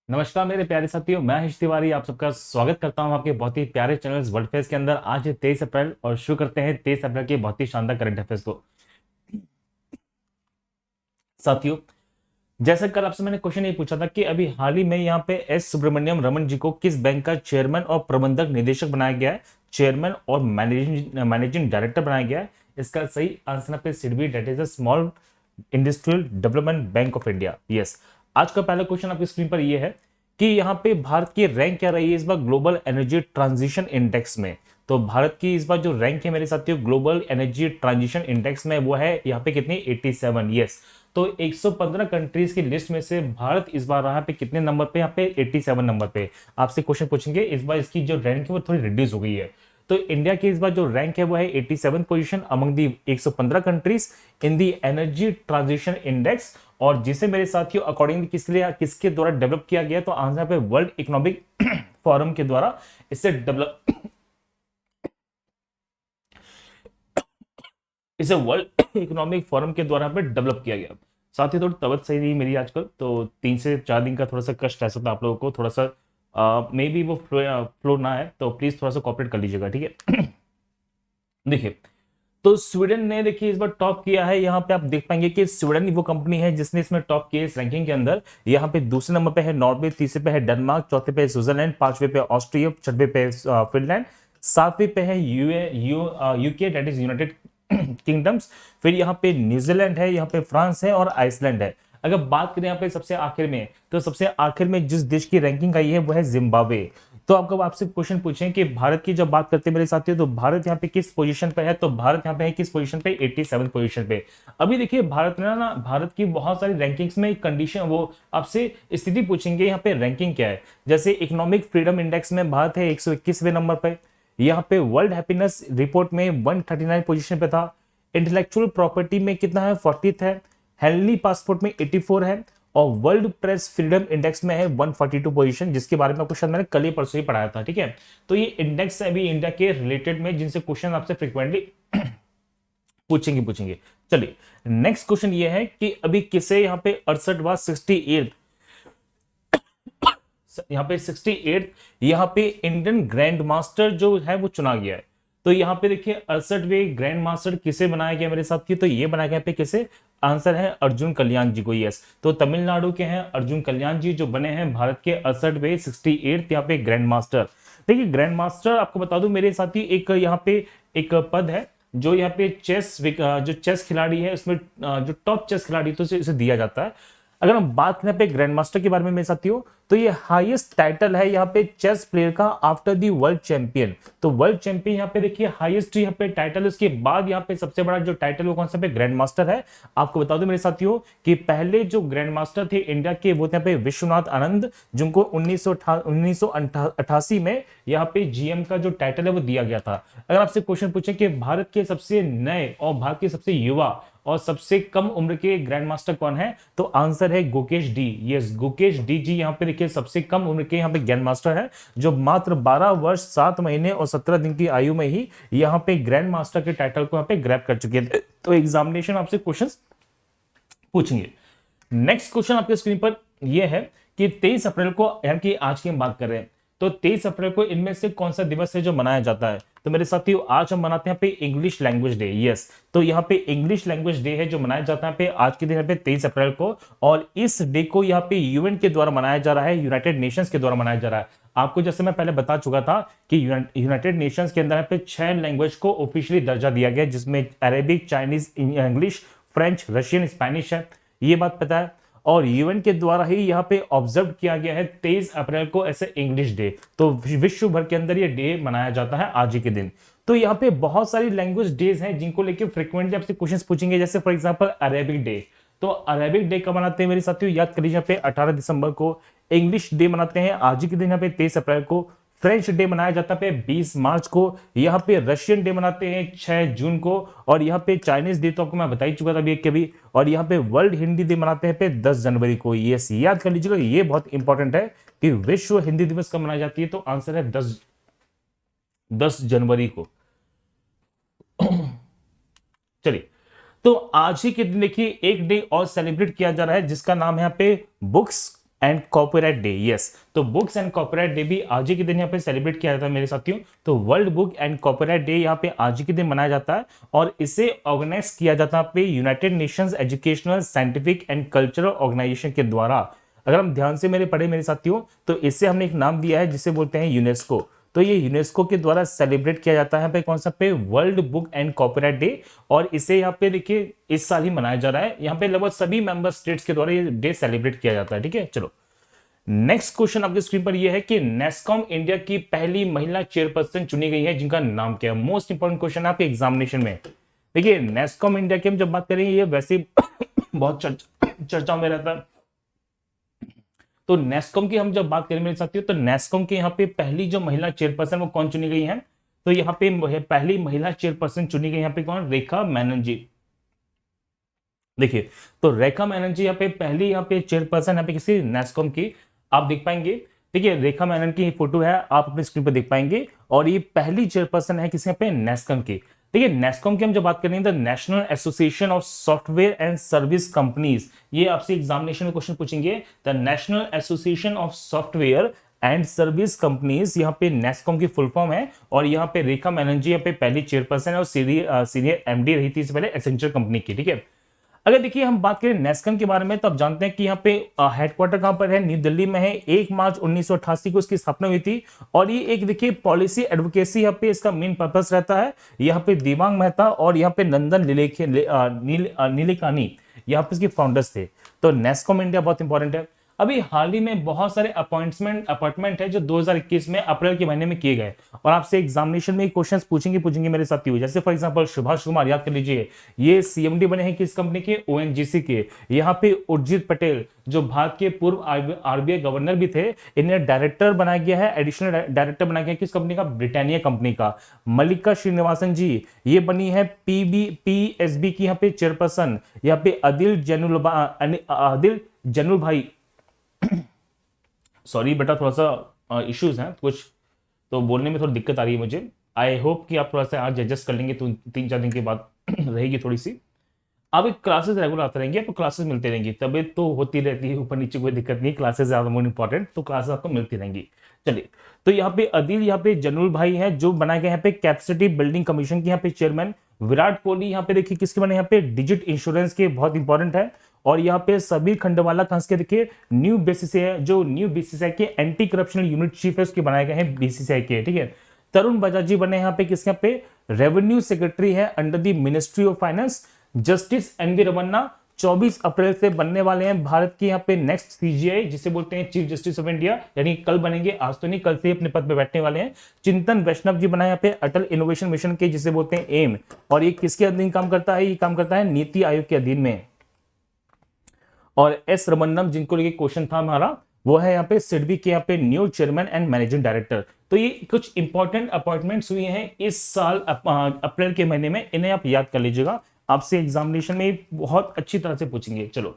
नमस्कार मेरे प्यारे साथियों, मैं हर्ष तिवारी आप सबका स्वागत करता हूं आपके बहुत ही प्यारे चैनल वर्ल्ड फेस के अंदर। आज है 23 अप्रैल और शुरू करते हैं 23 अप्रैल के बहुत ही शानदार करंट अफेयर्स को। साथियों, जैसे कल आपसे मैंने क्वेश्चन ये पूछा था कि अभी हाल ही में यहाँ पे एस सुब्रमण्यम रमन जी को किस बैंक का चेयरमैन और प्रबंधक निदेशक बनाया गया है, चेयरमैन और मैनेजिंग डायरेक्टर बनाया गया है। इसका सही आंसर है पे SIDBI, that is a small industrial development bank of India. Yes, आज का पहला क्वेश्चन आपकी स्क्रीन पर यह है कि यहाँ पे भारत की रैंक क्या रही है इस बार ग्लोबल एनर्जी ट्रांजिशन इंडेक्स में। तो भारत की इस बार जो रैंक है मेरे साथियों ग्लोबल एनर्जी ट्रांजिशन इंडेक्स में, वो है यहाँ पे कितनी, 87। यस, तो 115 कंट्रीज की लिस्ट में से भारत इस बार रहा पे कितने नंबर पे, यहाँ पे 87 नंबर पे। आपसे क्वेश्चन पूछेंगे, इस बार इसकी जो रैंक है वो थोड़ी रिड्यूस हो गई है। तो इंडिया की इस बार जो रैंक है वो है 87 position among the 115 countries in the energy transition index. और जिसे मेरे साथियों अकॉर्डिंगली किसके द्वारा डेवलप किया गया, तो आंसर पे वर्ल्ड इकोनॉमिक फोरम के द्वारा इसे वर्ल्ड इकोनॉमिक फोरम के द्वारा पे डेवलप किया गया। साथ ही थोड़ी तबीयत सही नहीं मेरी आजकल, तो 3 से 4 दिन का थोड़ा सा कष्ट ऐसा था आप लोगों को, थोड़ा सा मे बी वो फ्लो ना है, तो प्लीज थोड़ा सा कॉपरेट कर लीजिएगा, ठीक है। देखिए, तो स्वीडन ने देखिए इस बार टॉप किया है। यहाँ पे आप देख पाएंगे कि स्वीडन वो कंपनी है जिसने इसमें टॉप किया इस रैंकिंग के अंदर। यहाँ पे दूसरे नंबर पे है नॉर्वे, तीसरे पे है डेनमार्क, चौथे पे है स्विट्जरलैंड, पांचवे पे ऑस्ट्रिया, छठवे पे फिनलैंड, सातवें पे है UK, that is United kingdoms. फिर यहाँ पे न्यूजीलैंड है, यहाँ पे फ्रांस है और आइसलैंड है। अगर बात करें यहाँ पे सबसे आखिर में, तो सबसे आखिर में जिस देश की रैंकिंग आई है वो है जिम्बाब्वे। तो आपको आपसे क्वेश्चन पूछें कि भारत की जब बात करते हैं मेरे साथियों, तो भारत यहाँ पे किस पोजीशन पे है, तो भारत यहाँ पे है किस पोजीशन पे, 87 पोजीशन पे। अभी देखिए भारत ने ना भारत की बहुत सारी रैंकिंग्स में कंडीशन, वो आपसे स्थिति पूछेंगे यहाँ पे रैंकिंग क्या है। जैसे इकोनॉमिक फ्रीडम इंडेक्स में भारत है 121वें नंबर पे। यहाँ पे वर्ल्ड हैप्पीनेस रिपोर्ट में 139 पोजीशन पे था। इंटेलेक्चुअल प्रॉपर्टी में कितना है, 40th है। हेनली पासपोर्ट में 84 है। और वर्ल्ड प्रेस फ्रीडम इंडेक्स में है 142 पोजीशन, जिसके बारे में आपको शायद मैंने कल ही परसों ही पढ़ाया था, ठीक है। तो ये इंडेक्स है अभी इंडिया के रिलेटेड में, जिनसे क्वेश्चन आपसे फ्रिक्वेंटली पूछेंगे। चलिए, नेक्स्ट क्वेश्चन ये है कि अभी किसे यहाँ पे 68वां 68 यहाँ पे 68 यहाँ पे इंडियन ग्रैंड मास्टर जो है वो चुना गया है। तो यहाँ पे देखिए 68वें ग्रैंड मास्टर किसे बनाया गया मेरे साथ, तो ये बनाया गया पे किसे, आंसर है अर्जुन कल्याण जी को। यस, तो तमिलनाडु के हैं अर्जुन कल्याण जी, जो बने हैं भारत के 68वें 68 यहाँ पे ग्रैंड मास्टर। देखिए ग्रैंड मास्टर आपको बता दूं मेरे साथी, एक यहाँ पे एक पद है जो यहाँ पे जो चेस खिलाड़ी है उसमें जो टॉप चेस खिलाड़ी तो इसे दिया जाता है। अगर हम बात करें पे ग्रैंड मास्टर के बारे में मेरे साथियों, तो ये हाईएस्ट टाइटल है यहाँ पे चेस प्लेयर का आफ्टर दी वर्ल्ड चैंपियन। तो वर्ल्ड चैंपियन यहाँ पे देखिए हाईएस्ट यहाँ पे टाइटल, उसके बाद यहाँ पे सबसे बड़ा जो टाइटल वो कौन सा पे, ग्रैंड मास्टर है। आपको बता दूं मेरे साथियों कि पहले जो ग्रैंड मास्टर थे इंडिया के वो थे यहाँ पे विश्वनाथ आनंद, जिनको 1988 में यहाँ पे जीएम का जो टाइटल है वो दिया गया था। अगर आपसे क्वेश्चन पूछे कि भारत के सबसे नए और भारत के सबसे युवा और सबसे कम उम्र के ग्रैंड मास्टर कौन है, तो आंसर है Gukesh D. Yes, Gukesh D G यहाँ पे देखिए सबसे कम उम्र के यहाँ पे ग्रैंड मास्टर है, जो मात्र 12 वर्ष 7 महीने और 17 दिन की आयु में ही यहाँ पे ग्रैंड मास्टर के टाइटल को यहाँ पे ग्रैब कर चुके हैं। तो एग्जामिनेशन आपसे क्वेश्चन पूछेंगे। नेक्स्ट क्वेश्चन आपके स्क्रीन पर यह है कि 23 अप्रैल को, यानी कि आज की हम बात कर रहे हैं, तो 23 अप्रैल को इनमें से कौन सा दिवस है जो मनाया जाता है, तो मेरे साथियों आज हम मनाते हैं पे इंग्लिश लैंग्वेज डे। यस, तो यहाँ पे इंग्लिश लैंग्वेज डे है जो मनाया जाता है पे आज के दिन पे 23 अप्रैल को। और इस डे को यहाँ पे यूएन के द्वारा मनाया जा रहा है, यूनाइटेड नेशंस के द्वारा मनाया जा रहा है। आपको जैसे मैं पहले बता चुका था कि यूनाइटेड नेशंस के अंदर पे 6 लैंग्वेज को ऑफिशियली दर्जा दिया गया, जिसमें Arabic, Chinese, English, French, Russian, Spanish है, ये बात पता है। और यूएन के द्वारा ही यहाँ पे ऑब्जर्व किया गया है 23 अप्रैल को ऐसे इंग्लिश डे। तो विश्व भर के अंदर ये डे मनाया जाता है आज ही के दिन। तो यहाँ पे बहुत सारी लैंग्वेज डेज हैं जिनको लेके फ्रिक्वेंटली आपसे क्वेश्चंस पूछेंगे, जैसे फॉर एग्जांपल अरेबिक डे। तो अरेबिक डे कब मनाते हैं मेरे साथियों, याद करिए यहाँ पे 18 दिसंबर को। इंग्लिश डे मनाते हैं आज ही के दिन यहाँ पे 23 अप्रैल को। फ्रेंच डे मनाया जाता है 20 मार्च को। यहाँ पे रशियन डे मनाते हैं 6 जून को। और यहाँ पे चाइनीज डे तो आपको मैं बता ही चुका था अभी कभी। और यहाँ पे वर्ल्ड हिंदी डे मनाते हैं पे 10 जनवरी को। ये याद कर लीजिएगा, ये बहुत इंपॉर्टेंट है कि विश्व हिंदी दिवस कब मनाई जाती है, तो आंसर है 10 जनवरी को। चलिए, तो आज ही के दिन देखिए एक डे और सेलिब्रेट किया जा रहा है जिसका नाम है यहाँ पे books and copyright day, yes. तो बुक्स एंड कॉपीराइट डे भी आज ही के दिन यहाँ पे सेलिब्रेट किया जाता है मेरे साथियों। तो world book and copyright day यहाँ पे आज ही के दिन मनाया जाता है और इसे ऑर्गेनाइज किया जाता है पे United Nations educational scientific and cultural organisation के द्वारा। अगर हम ध्यान से मेरे पढ़े मेरे साथियों तो इससे हमने एक नाम दिया है जिसे बोलते हैं यूनेस्को। तो ये यूनेस्को के द्वारा सेलिब्रेट किया जाता है पे कौन सा पे world book and copyright day. और इसे यहाँ पे देखिए इस साल ही मनाया जा रहा है, यहाँ पे लगभग सभी मेंबर स्टेट्स के द्वारा ये डे सेलिब्रेट किया जाता है। ठीक है, चलो नेक्स्ट क्वेश्चन आपके स्क्रीन पर यह है कि नेस्कॉम इंडिया की पहली महिला चेयरपर्सन चुनी गई है जिनका नाम क्या है। मोस्ट इंपोर्टेंट क्वेश्चन है आपके एग्जामिनेशन में। देखिए नेस्कॉम इंडिया की हम जब बात करेंगे ये वैसे बहुत चर्चाओं में रहता है। तो नेस्कॉम की हम जब बात करें मेरे साथियों तो नेस्कॉम के यहाँ पे पहली जो महिला चेयरपर्सन वो कौन चुनी गई है, तो यहाँ पे पहली महिला चेयरपर्सन चुनी गई यहाँ पे कौन, रेखा मेनन जी। देखिए तो रेखा मेनन जी यहाँ पे पहली यहाँ पे चेयरपर्सन यहाँ पे किसी नेस्कॉम की आप देख पाएंगे। देखिए रेखा मेनन की फोटो है आप अपने स्क्रीन पर देख पाएंगे और ये पहली चेयरपर्सन है किसी यहाँ पे नेस्कॉम की। देखिए नेस्कॉम की हम जब बात करेंगे the national association of software and service companies, ये आपसे एग्जामिनेशन में क्वेश्चन पूछेंगे। The national association of software and service companies यहाँ पे नेस्कॉम की फुल फॉर्म है और यहाँ पे रेखा मेनन जी यहाँ पे पहली चेयरपर्सन है और सीनियर एमडी रही थी इससे पहले एसेंचर कंपनी की। ठीक है, अगर देखिए हम बात करें नेस्कॉम के बारे में तो आप जानते हैं कि यहाँ पे हेडक्वार्टर कहां पर है, न्यू दिल्ली में है। 1 मार्च 1988 को इसकी स्थापना हुई थी और ये एक देखिए पॉलिसी एडवोकेसी यहाँ पे इसका मेन पर्पस रहता है। यहाँ पे दिवांग मेहता और यहाँ पे नंदन नीलेकानी यहाँ पे इसके फाउंडर्स थे। तो नेस्कॉम इंडिया बहुत इंपॉर्टेंट है। अभी हाल ही में बहुत सारे अपॉइंटमेंट है जो 2021 में अप्रैल के महीने में किए गए और आपसे एग्जामिनेशन में क्वेश्चंस पूछेंगे मेरे साथियों। जैसे फॉर एग्जांपल सुभाष कुमार याद कर लीजिए, ये सीएमडी बने हैं किस कंपनी के, ओएनजीसी के। यहाँ पे उर्जित पटेल जो भारत के पूर्व आरबीआई गवर्नर भी थे, इन्हें डायरेक्टर बनाया गया है, एडिशनल डायरेक्टर बनाया गया किस कंपनी का, ब्रिटानिया कंपनी का। मल्लिका श्रीनिवासन जी ये बनी है पीएसबी की यहाँ पे चेयरपर्सन। यहाँ पे आदिल जैनुल भाई सॉरी बेटा थोड़ा सा इश्यूज हैं कुछ, तो बोलने में थोड़ी दिक्कत आ रही है मुझे। आई होप कि आप थोड़ा सा आज एडजस्ट कर लेंगे, तो 3-4 दिन के बाद रहेगी थोड़ी सी। अब क्लासेस रेगुलर आते रहेंगे, आपको क्लासेस मिलती रहेंगी, तबीयत तो होती रहती है, ऊपर नीचे कोई दिक्कत नहीं, क्लासेस ज्यादा मोर इंपॉर्टेंट, तो क्लासेस आपको मिलती रहेंगी। चलिए तो यहाँ पे अदिल यहाँ पे जनुल भाई हैं जो बनाए गए यहाँ पे कैपेसिटी बिल्डिंग कमीशन के यहाँ पे चेयरमैन। विराट कोहली यहाँ पे देखिए किसके बने, यहाँ पे डिजिट इंश्योरेंस के, बहुत इंपॉर्टेंट है। और यहाँ पे सभी खंडवाला खास के देखिए न्यू बीसीसीआई जो न्यू बीसीसीआई के एंटी करप्शन यूनिट चीफ है उसके बनाए गए हैं बीसीसीआई के। ठीक है, तरुण बजाज जी बने यहाँ पे किसके, यहाँ पे रेवेन्यू सेक्रेटरी है under the ministry of finance. Justice N V Ramana 24 April से बनने वाले हैं भारत के यहाँ पे नेक्स्ट सीजीआई जिसे बोलते हैं चीफ जस्टिस ऑफ इंडिया, यानी कल बनेंगे, आज तो नहीं, कल से अपने पद पे बैठने वाले हैं। चिंतन वैष्णव जी बना यहाँ पे अटल इनोवेशन मिशन के जिसे बोलते हैं एम, और ये किसके अधीन काम करता है, ये काम करता है नीति आयोग के अधीन में। और एस रमन्नम जिनको लेके क्वेश्चन था हमारा वो है यहाँ पे सिडबी के यहाँ पे new chairman and managing director. तो ये कुछ इंपॉर्टेंट अपॉइंटमेंट्स हुए हैं इस साल अप्रैल के महीने में, इन्हें आप याद कर लीजिएगा, आपसे एग्जामिनेशन में बहुत अच्छी तरह से पूछेंगे। चलो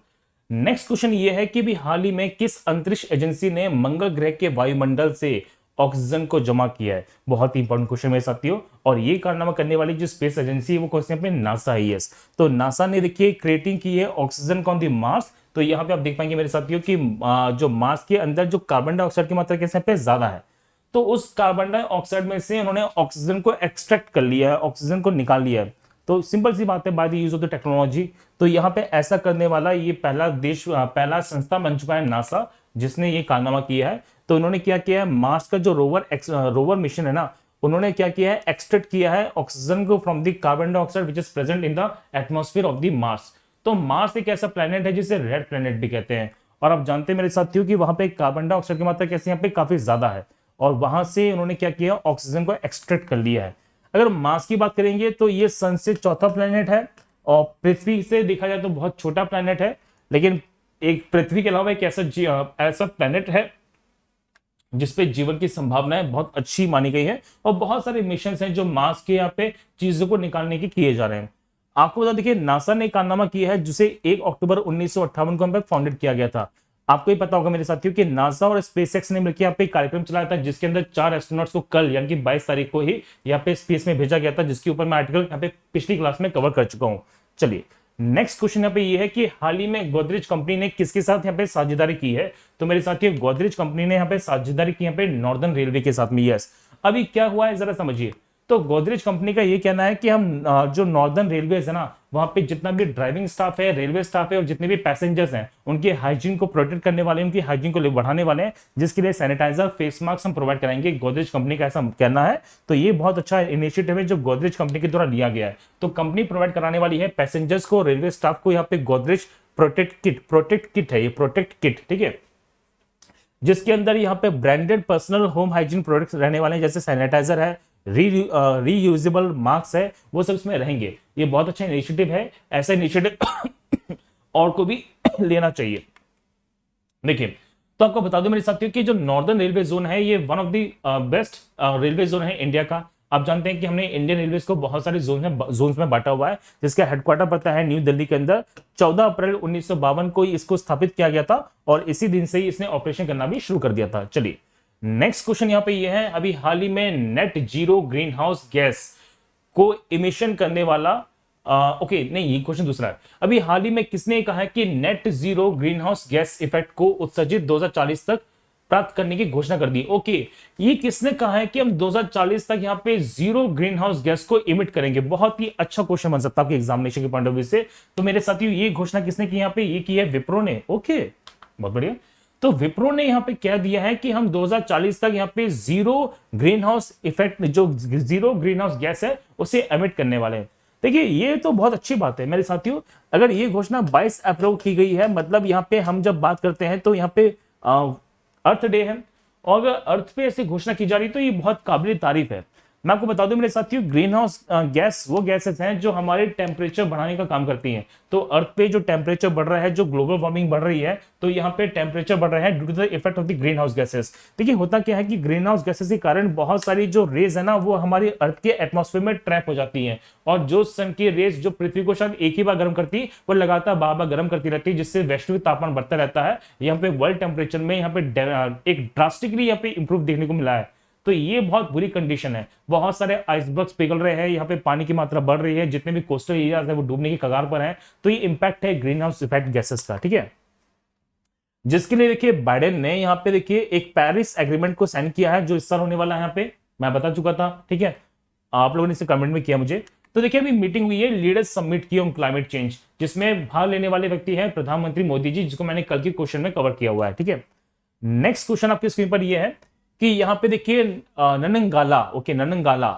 नेक्स्ट क्वेश्चन ये है कि भी हाल ही में किस अंतरिक्ष एजेंसी ने मंगल ग्रह के वायुमंडल से ऑक्सीजन को जमा किया है। बहुत ही इंपॉर्टेंट क्वेश्चन मेरे साथियों, और ये कारनामा करने वाली जो स्पेस एजेंसी है वो कौन सी है, नासा है। यस, तो नासा ने देखिए क्रिएटिंग की है ऑक्सीजन ऑन द मार्स। तो यहाँ पे आप देख पाएंगे मेरे साथियों कि जो मार्स के अंदर जो कार्बन डाइऑक्साइड की मात्रा कैसे पे ज्यादा है, तो उस कार्बन डाइऑक्साइड में से उन्होंने ऑक्सीजन को एक्सट्रैक्ट कर लिया है, ऑक्सीजन को निकाल लिया है। तो सिंपल सी बात है, by the use of the technology. तो यहाँ पे ऐसा करने वाला ये पहला देश, पहला संस्था बन चुका है नासा जिसने ये कारनामा किया है। तो उन्होंने क्या किया है, मार्स का जो रोवर मिशन है ना, उन्होंने क्या किया है, एक्सट्रैक्ट किया है ऑक्सीजन को from the carbon dioxide which is present in the atmosphere of the Mars. तो मार्स एक ऐसा प्लेनेट है जिसे रेड प्लेनेट भी कहते हैं, और आप जानते हैं मेरे साथियों कि वहां पे कार्बन डाइऑक्साइड की मात्रा कैसे यहाँ पे काफी ज्यादा है, और वहां से उन्होंने क्या किया, ऑक्सीजन को एक्सट्रैक्ट कर लिया है। अगर मार्स की बात करेंगे तो ये सन से चौथा प्लेनेट है, और पृथ्वी से देखा जाए तो बहुत छोटा प्लेनेट है, लेकिन एक पृथ्वी के अलावा एक ऐसा प्लेनेट है जिसपे जीवन की संभावनाएं बहुत अच्छी मानी गई है, और बहुत सारे मिशन हैं जो मार्स के यहाँ पे चीजों को निकालने के किए जा रहे हैं। आपको बता देखिए नासा ने कारनामा किया है जिसे 1 अक्टूबर 1958 को यहाँ पे फाउंडेड किया गया था। आपको ही पता होगा मेरे साथियों कि नासा और स्पेसएक्स ने मिलकर यहाँ पे कार्यक्रम चलाया था जिसके अंदर 4 एस्ट्रोनॉट्स को कल यानी कि 22 तारीख को ही यहाँ पे स्पेस में भेजा गया था, जिसके ऊपर मैं आर्टिकल यहाँ पे पिछली क्लास में कवर कर चुका हूँ। चलिए नेक्स्ट क्वेश्चन यहाँ पे ये है कि हाल ही में गोदरेज कंपनी ने किसके साथ यहाँ पे साझेदारी की है? तो मेरे साथियों, गोदरेज कंपनी ने यहाँ पे साझेदारी की यहाँ पे नॉर्दर्न रेलवे के साथ में। यस, अभी क्या हुआ है जरा समझिए। तो गोदरेज कंपनी का ये कहना है कि हम जो नॉर्दर्न रेलवेज है ना, वहां पे जितना भी ड्राइविंग स्टाफ है, रेलवे स्टाफ है और जितने भी पैसेंजर्स हैं, उनके हाइजीन को प्रोटेक्ट करने वाले, उनकी हाइजीन को बढ़ाने वाले हैं, जिसके लिए सैनिटाइजर, फेस मास्क हम प्रोवाइड कराएंगे। गोदरेज कंपनी का ऐसा कहना है। तो ये बहुत अच्छा इनिशिएटिव है जो गोदरेज कंपनी के द्वारा लिया गया है। तो कंपनी प्रोवाइड कराने वाली है पैसेंजर्स को, रेलवे स्टाफ को यहाँ पे गोदरेज प्रोटेक्ट किट है, ये प्रोटेक्ट किट, ठीक है, जिसके अंदर यहाँ पे branded personal home hygiene products रहने वाले हैं, जैसे सैनिटाइजर है, रीयूजेबल मास्क है, वो सब इसमें रहेंगे। ये बहुत अच्छा इनिशिएटिव है। ऐसा इनिशिएटिव और को भी लेना चाहिए। देखिए, तो आपको बता दूं मेरे साथियों कि जो नॉर्दर्न रेलवे जोन है, ये one of the best railway zone है इंडिया का। आप जानते हैं कि हमने इंडियन रेलवेज को बहुत सारे जोन्स में बांटा हुआ है, जिसका हेडक्वार्टर पड़ता है न्यू दिल्ली के अंदर। 14 अप्रैल 1952 को इसको स्थापित किया गया था और इसी दिन से ही इसने ऑपरेशन करना भी शुरू कर दिया था। चलिए, नेक्स्ट क्वेश्चन यहाँ पे ये है, अभी हाल ही में net zero green house gas को इमिशन करने वाला ओके नहीं, ये क्वेश्चन दूसरा है। अभी हाल ही में किसने कहा है कि net zero green house gas effect को उत्सर्जित 2040 तक प्राप्त करने की घोषणा कर दी? ओके, ये किसने कहा है कि हम 2040 तक यहाँ पे जीरो ग्रीन हाउस गैस को इमिट करेंगे? बहुत ही अच्छा क्वेश्चन बन सकता है आपके एग्जामिनेशन के पॉइंट ऑफ व्यू से। तो मेरे साथियों, ये घोषणा किसने की यहाँ पे? ये की है विप्रो ने। ओके, बहुत बढ़िया। तो विप्रो ने यहाँ पे कह दिया है कि हम 2040 तक यहाँ पे जीरो ग्रीन हाउस इफेक्ट, जो जीरो ग्रीन हाउस गैस है, उसे एमिट करने वाले हैं। देखिए, ये तो बहुत अच्छी बात है मेरे साथियों। अगर ये घोषणा 22 अप्रैल की गई है, मतलब यहाँ पे हम जब बात करते हैं तो यहाँ पे अर्थ डे है, और अगर अर्थ पे ऐसी घोषणा की जा रही तो ये बहुत काबिल तारीफ है। मैं आपको बता दूं मेरे साथियों, ग्रीन हाउस गैस वो गैसेस हैं जो हमारे टेम्परेचर बढ़ाने का काम करती हैं। तो अर्थ पे जो टेम्परेचर बढ़ रहा है, जो ग्लोबल वार्मिंग बढ़ रही है, तो यहाँ पे टेम्परेचर बढ़ रहा है due to the effect of the greenhouse gases. देखिए, होता क्या है कि ग्रीन हाउस गैसेस के कारण बहुत सारी जो रेज है ना, वो हमारी अर्थ के एटमॉस्फेयर में ट्रैप हो जाती हैं, और जो सन की रेज जो पृथ्वी को शायद एक ही बार गर्म करती है, वो लगातार बार बार गर्म करती रहती है, जिससे वैश्विक तापमान बढ़ता रहता है। यहाँ पे वर्ल्ड टेम्परेचर में यहाँ पे एक ड्रास्टिकली यहाँ पे इंप्रूव देखने को मिला है। तो ये बहुत बुरी कंडीशन है। बहुत सारे आइसबर्ग्स पिघल रहे हैं, यहाँ पे पानी की मात्रा बढ़ रही है, जितने भी कोस्टल एरियाज है वो डूबने की कगार पर हैं। तो ये इंपैक्ट है ग्रीन हाउस इफेक्ट गैसेस का, ठीक है, जिसके लिए देखिए बाइडेन ने यहाँ पे देखिए एक पेरिस एग्रीमेंट को साइन किया है, जो इस साल होने वाला है। यहाँ पे मैं बता चुका था, ठीक है, आप लोगों ने इसे कमेंट में किया मुझे। तो देखिए, अभी मीटिंग हुई है लीडर्स समिट की ऑन क्लाइमेट चेंज, जिसमें भाग लेने वाले व्यक्ति है प्रधानमंत्री मोदी जी, जिसको मैंने कल के क्वेश्चन में कवर किया हुआ है, ठीक है। नेक्स्ट क्वेश्चन आपकी स्क्रीन पर ये है कि यहाँ पे देखिए ननंगाला, ओके, ननंगाला।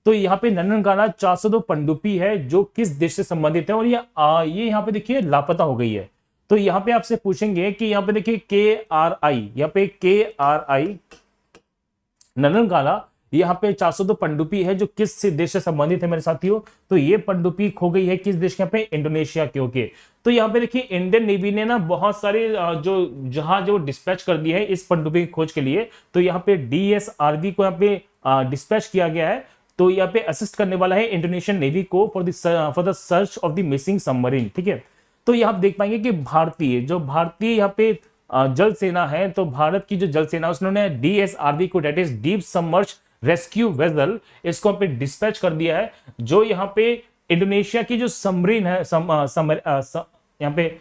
तो यहाँ पे ननंगाला 402 पनडुब्बी है जो किस देश से संबंधित है, और ये यहाँ पे देखिए लापता हो गई है। तो यहाँ पे आपसे पूछेंगे कि यहाँ पे देखिए KRI, यहाँ पे KRI ननंगाला, यहाँ पे 402 पनडुब्बी है जो किस देश से संबंधित है मेरे साथियों? तो ये पनडुब्बी खो गई है किस देश के? यहाँ पे इंडोनेशिया के। ओके, तो यहाँ पे देखिए इंडियन नेवी ने ना बहुत सारे जो जहाज जो डिस्पैच कर दिए है इस पनडुब्बी की खोज के लिए। तो यहाँ पे DSRV को यहाँ पे डिस्पैच किया गया है। तो यहाँ पे असिस्ट करने वाला है इंडोनेशियन नेवी को for the search of the missing submarine, ठीक है। तो यहाँ आप देख पाएंगे कि भारतीय यहाँ पे जल सेना है, तो भारत की जो जल सेना उसने DSRV को, that is deep submerge rescue vessel, इसको पे डिस्पैच कर दिया है, जो यहाँ पे इंडोनेशिया की जो सबमरीन है, यहाँ पे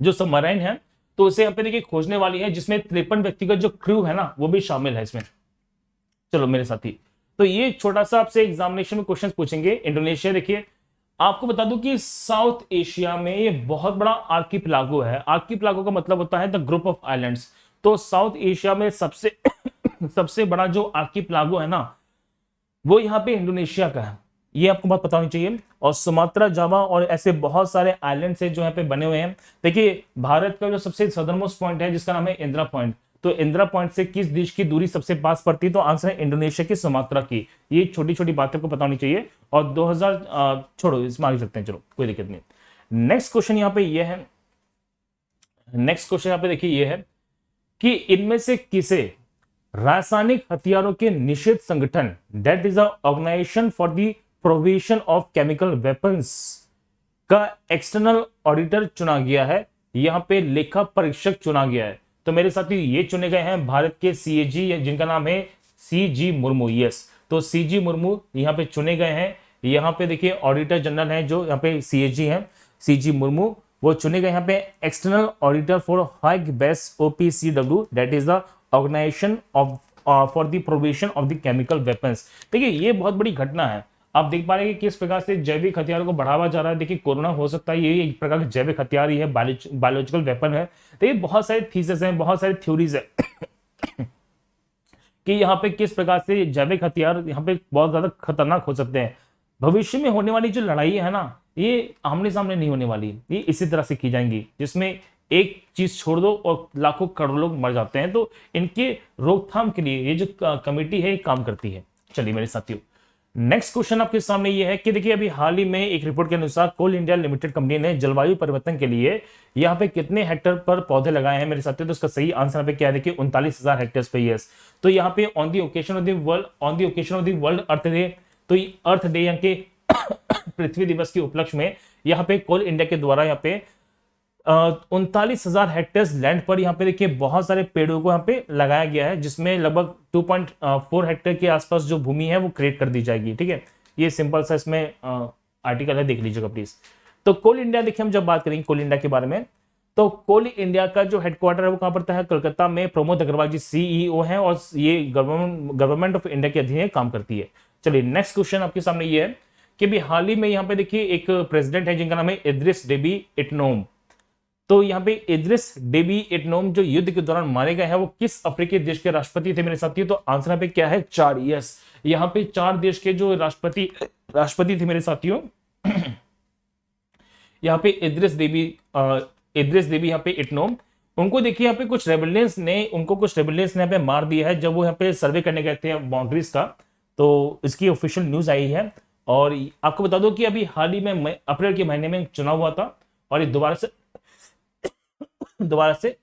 जो सबमरीन है, तो उसे यहाँ पे देखिए खोजने वाली है, जिसमें 53 व्यक्तिगत जो क्रू है ना, वो भी शामिल है इसमें। चलो मेरे साथी, तो ये छोटा सा आपसे एग्जामिनेशन में क्वेश्चन पूछेंगे। इंडोनेशिया, देखिए आपको बता दूं कि साउथ एशिया में ये बहुत बड़ा आर्किपिलागो है। आर्किपिलागो का मतलब होता है द ग्रुप ऑफ आइलैंड्स। तो साउथ एशिया में सबसे सबसे बड़ा जो आर्किपिलागो है ना, वो यहाँ पे इंडोनेशिया का है, ये आपको बात पता होनी चाहिए। और सुमात्रा, जावा और ऐसे बहुत सारे आइलैंड्स हैं जो यहाँ पे बने हुए हैं। देखिए, भारत का जो सबसे सदर्नमोस्ट पॉइंट है जिसका नाम है इंदिरा पॉइंट, तो इंदिरा पॉइंट से किस देश की दूरी सबसे पास पड़ती है? तो आंसर है इंडोनेशिया की सुमात्रा की। ये छोटी छोटी बातें को पता होनी चाहिए। और 2000 छोड़ो, इसमें आगे चलते हैं, चलो कोई दिक्कत नहीं। नेक्स्ट क्वेश्चन यहाँ पे ये है, नेक्स्ट क्वेश्चन यहाँ पे देखिए ये है कि इनमें से किसे रासायनिक हथियारों के निषेध संगठन, that is organisation for the prohibition of chemical weapons, का एक्सटर्नल ऑडिटर चुना गया है? यहाँ पे लेखा परीक्षक चुना गया है। तो मेरे साथी ये चुने गए हैं भारत के CAG, जिनका नाम है CG मुर्मू। यस, तो CG मुर्मू यहाँ पे चुने गए हैं यहाँ पे देखिए ऑडिटर जनरल है जो यहाँ पे सीएजी है, सीजी मुर्मू, वो चुने गए यहाँ पे external auditor for Hague based OPCW, that is the organisation of for the provision of the chemical weapons. देखिए ये बहुत बड़ी घटना है, आप देख पा रहे हैं कि किस प्रकार से जैविक हथियारों को बढ़ावा जा रहा है। देखिए कोरोना हो सकता है ये एक प्रकार का जैविक हथियार ही है, बायोलॉजिकल वेपन है। देखिए बहुत सारे थीसिस हैं, बहुत सारे थ्योरीज है कि यहाँ पे किस प्रकार से जैविक हथियार यहाँ पे बहुत ज्यादा खतरनाक हो सकते हैं। भविष्य में होने वाली जो लड़ाई है ना, ये आमने सामने नहीं होने वाली, ये इसी तरह से की जाएंगी जिसमें एक चीज छोड़ दो और लाखों करोड़ों लोग मर जाते हैं। तो इनके रोकथाम के लिए ये जो कमेटी है काम करती है। चलिए मेरे साथियों, नेक्स्ट क्वेश्चन आपके सामने ये है कि देखिए अभी हाल ही में एक रिपोर्ट के अनुसार कोल इंडिया लिमिटेड कंपनी ने जलवायु परिवर्तन के लिए यहाँ पे कितने हेक्टेयर पर पौधे लगाए हैं मेरे साथियों। तो इसका सही आंसर पे क्या है, देखिए 39,000 हेक्टेयर पे। यस, तो यहाँ पे on the occasion of the world earth day, तो अर्थ डे यहाँ के पृथ्वी दिवस के उपलक्ष्य में यहाँ पे कोल इंडिया के द्वारा यहाँ पे 39,000 हेक्टेयर लैंड पर यहाँ पे देखिए बहुत सारे पेड़ों को यहाँ पे लगाया गया है, जिसमें लगभग 2.4 हेक्टेयर के आसपास जो भूमि है वो क्रिएट कर दी जाएगी। ठीक है, ये सिंपल सा इसमें आर्टिकल है, देख लीजिएगा प्लीज। तो कोल इंडिया, देखिए हम जब बात करेंगे कोल इंडिया के बारे में, तो कोल इंडिया का जो हेडक्वार्टर है वो कहां पड़ता है, कोलकाता में। प्रमोद अग्रवाल जी सीईओ हैं और ये गवर्नमेंट ऑफ इंडिया के अधीन काम करती है। चलिए नेक्स्ट क्वेश्चन आपके सामने ये है कि भी हाल ही में यहाँ पे देखिए एक प्रेसिडेंट है जिनका नाम है इद्रिस डेबी इटनोम। तो यहाँ पे इद्रिस डेबी इटनोम जो युद्ध के दौरान मारे गए हैं वो किस अफ्रीकी देश के राष्ट्रपति थे मेरे साथियों। तो आंसर यहाँ पे क्या है, चार। यस, यहाँ पे 4 देश के जो राष्ट्रपति थे मेरे साथियों यहाँ पे इद्रिस देबी यहाँ पे इटनोम, उनको देखिए यहाँ पे कुछ रेबेलियंस ने यहाँ पे मार दिया है जब वो यहाँ पे सर्वे करने गए थे बाउंड्रीज का। तो इसकी ऑफिशियल न्यूज आई है। और आपको बता दो कि अभी हाल ही में अप्रैल के महीने में चुनाव हुआ था और ये दोबारा से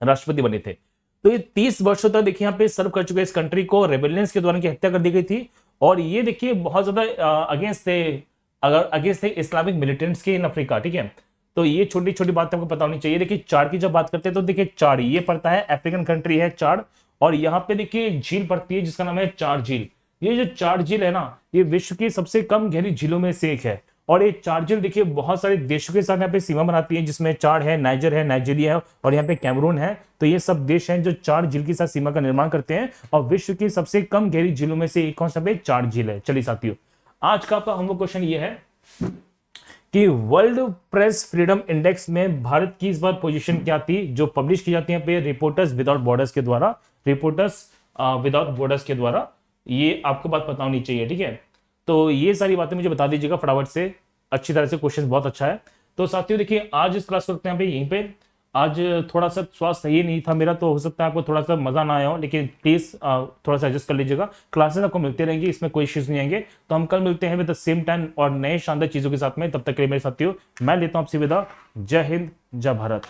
राष्ट्रपति बने थे। तो ये 30 वर्षों तक देखिए यहाँ पे सर्व कर चुके इस कंट्री को। रेबेलियंस के द्वारा की हत्या कर दी गई थी और ये देखिए बहुत ज्यादा अगेंस्ट थे इस्लामिक मिलिटेंट्स के इन अफ्रीका। ठीक है, तो ये छोटी छोटी बातें आपको पता होनी चाहिए। देखिए चाड की जब बात करते हैं तो देखिए चाड ये पड़ता है, अफ्रीकन कंट्री है चाड, और यहाँ पे देखिए झील पड़ती है जिसका नाम है चाड झील। ये जो चाड झील है ना, ये विश्व की सबसे कम गहरी झीलों में से एक है। और ये चाड झील देखिए बहुत सारे देशों के साथ यहाँ पे सीमा बनाती है, जिसमें चाड है, नाइजर है, नाइजीरिया है और यहाँ पे कैमरून है। तो ये सब देश हैं जो चाड झील के साथ सीमा का निर्माण करते हैं और विश्व की सबसे कम गहरी झीलों में से एक कौन सा चाड झील है। चलिए साथियों, आज का आपका होमवर्क क्वेश्चन ये है कि वर्ल्ड प्रेस फ्रीडम इंडेक्स में भारत की इस बार पोजीशन क्या थी, जो पब्लिश की जाती है पे रिपोर्टर्स विदाउट बॉर्डर्स के द्वारा। ये आपको बात पता होनी चाहिए। ठीक है, तो ये सारी बातें मुझे बता दीजिएगा फटाफट से, अच्छी तरह से। क्वेश्चन बहुत अच्छा है। तो साथियों देखिए आज इस क्लास को रखते हैं यहीं पे। आज थोड़ा सा स्वास्थ्य सही नहीं था मेरा, तो हो सकता है आपको थोड़ा सा मजा ना आया हो, लेकिन प्लीज थोड़ा सा एडजस्ट कर लीजिएगा। क्लासेस आपको मिलते रहेंगी, इसमें कोई इश्यूज नहीं आएंगे। तो हम कल मिलते हैं विद द सेम टाइम और नए शानदार चीजों के साथ में। तब तक के लिए मेरे साथियों मैं लेता हूं आपसे विदा। जय हिंद, जय भारत।